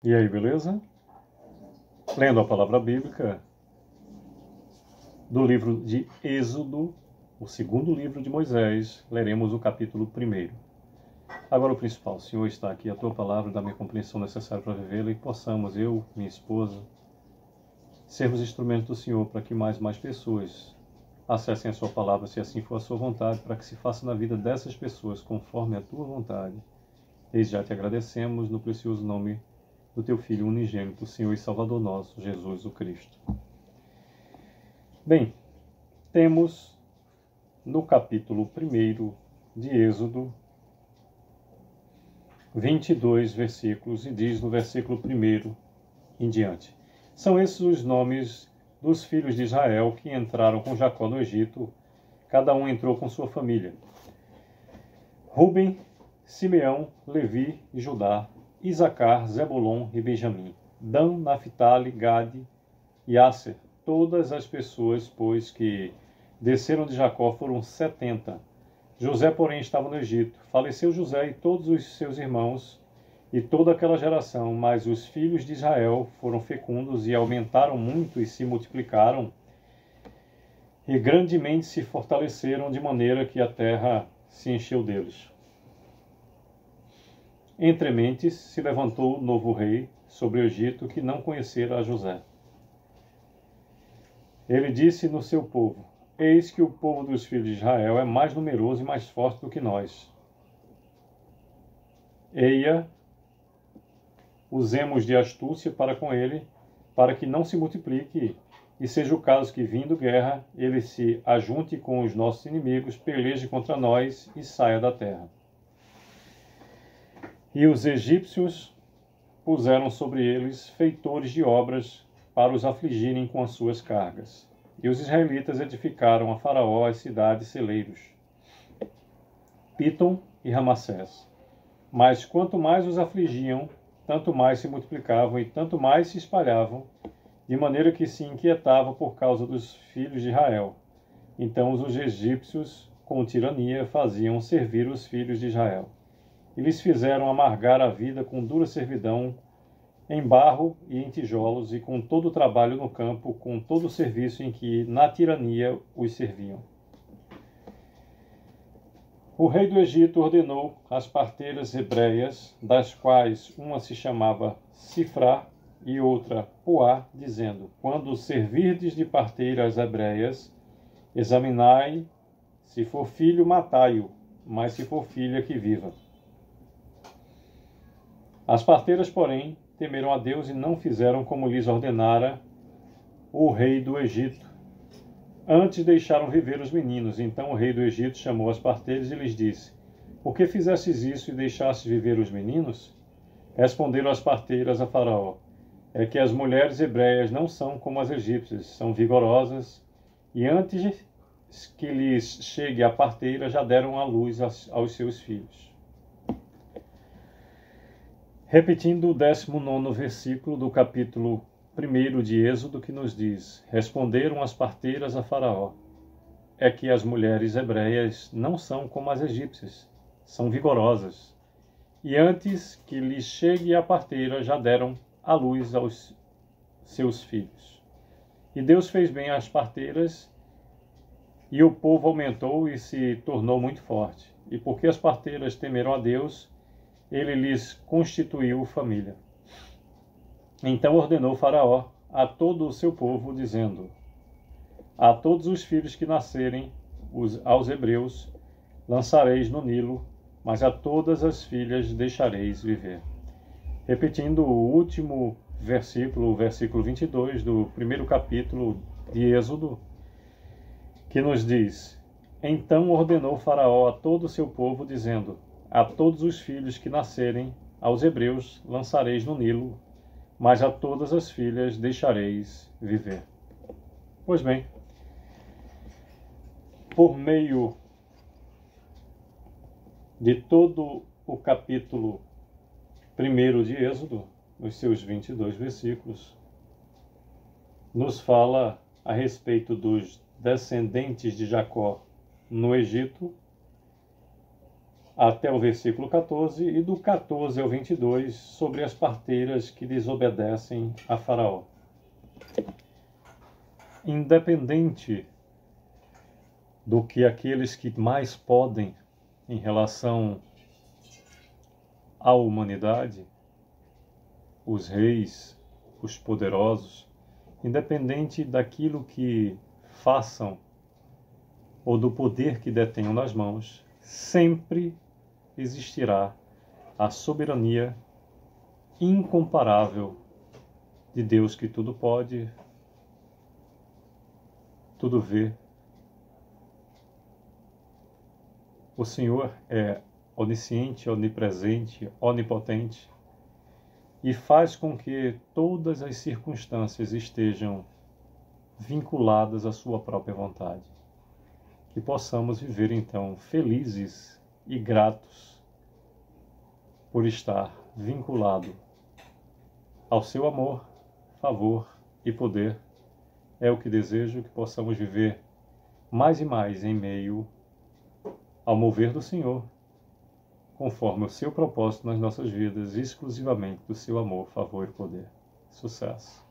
E aí, beleza? Lendo a palavra bíblica do livro de Êxodo, o segundo livro de Moisés, leremos o capítulo 1. Agora o principal, Senhor, está aqui a Tua palavra, dá-me a compreensão necessária para vivê-la e possamos, eu, minha esposa, sermos instrumentos do Senhor para que mais e mais pessoas acessem a Sua palavra, se assim for a Sua vontade, para que se faça na vida dessas pessoas conforme a Tua vontade. Desde já te agradecemos no precioso nome do Teu Filho unigênito, Senhor e Salvador nosso, Jesus o Cristo. Bem, temos no capítulo 1 de Êxodo 22 versículos e diz no versículo 1 em diante. São esses os nomes dos filhos de Israel que entraram com Jacó no Egito, cada um entrou com sua família. Rúben, Simeão, Levi e Judá, Isacar, Zebulon e Benjamim, Dan, Naphtali, Gade e Asser. Todas as pessoas, pois, que desceram de Jacó foram 70. José, porém, estava no Egito. Faleceu José e todos os seus irmãos e toda aquela geração, mas os filhos de Israel foram fecundos e aumentaram muito e se multiplicaram e grandemente se fortaleceram, de maneira que a terra se encheu deles. Entre mentes se levantou o novo rei sobre o Egito, que não conhecera a José. Ele disse no seu povo: eis que o povo dos filhos de Israel é mais numeroso e mais forte do que nós. Eia, usemos de astúcia para com ele, para que não se multiplique, e seja o caso que, vindo guerra, ele se ajunte com os nossos inimigos, peleje contra nós e saia da terra. E os egípcios puseram sobre eles feitores de obras para os afligirem com as suas cargas. E os israelitas edificaram a Faraó as cidades celeiros, Pitom e Ramassés. Mas quanto mais os afligiam, tanto mais se multiplicavam e tanto mais se espalhavam, de maneira que se inquietava por causa dos filhos de Israel. Então os egípcios, com tirania, faziam servir os filhos de Israel. E lhes fizeram amargar a vida com dura servidão, em barro e em tijolos, e com todo o trabalho no campo, com todo o serviço em que, na tirania, os serviam. O rei do Egito ordenou às parteiras hebreias, das quais uma se chamava Sifrá e outra Puá, dizendo: quando servirdes de parteira às hebreias, examinai, se for filho, matai-o, mas se for filha, que viva. As parteiras, porém, temeram a Deus e não fizeram como lhes ordenara o rei do Egito. Antes deixaram viver os meninos. Então o rei do Egito chamou as parteiras e lhes disse: por que fizestes isso e deixastes viver os meninos? Responderam as parteiras a Faraó: é que as mulheres hebreias não são como as egípcias, são vigorosas, e antes que lhes chegue a parteira já deram à luz aos seus filhos. Repetindo o 19º versículo do capítulo 1 de Êxodo, que nos diz: responderam as parteiras a Faraó: é que as mulheres hebreias não são como as egípcias, são vigorosas, e antes que lhes chegue a parteira já deram à luz aos seus filhos. E Deus fez bem às parteiras, e o povo aumentou e se tornou muito forte. E porque as parteiras temeram a Deus, ele lhes constituiu família. Então ordenou Faraó a todo o seu povo, dizendo: a todos os filhos que nascerem aos hebreus lançareis no Nilo, mas a todas as filhas deixareis viver. Repetindo o último versículo, o versículo 22 do primeiro capítulo de Êxodo, que nos diz: então ordenou Faraó a todo o seu povo, dizendo: a todos os filhos que nascerem aos hebreus lançareis no Nilo, mas a todas as filhas deixareis viver. Pois bem, por meio de todo o capítulo 1 de Êxodo, nos seus 22 versículos, nos fala a respeito dos descendentes de Jacó no Egito, até o versículo 14, e do 14 ao 22, sobre as parteiras que desobedecem a Faraó. Independente do que aqueles que mais podem em relação à humanidade, os reis, os poderosos, independente daquilo que façam ou do poder que detenham nas mãos, sempre existirá a soberania incomparável de Deus que tudo pode, tudo vê. O Senhor é onisciente, onipresente, onipotente e faz com que todas as circunstâncias estejam vinculadas à sua própria vontade. Que possamos viver então felizes e gratos por estar vinculado ao seu amor, favor e poder. É o que desejo, que possamos viver mais e mais em meio ao mover do Senhor, conforme o seu propósito nas nossas vidas, exclusivamente do seu amor, favor e poder. Sucesso!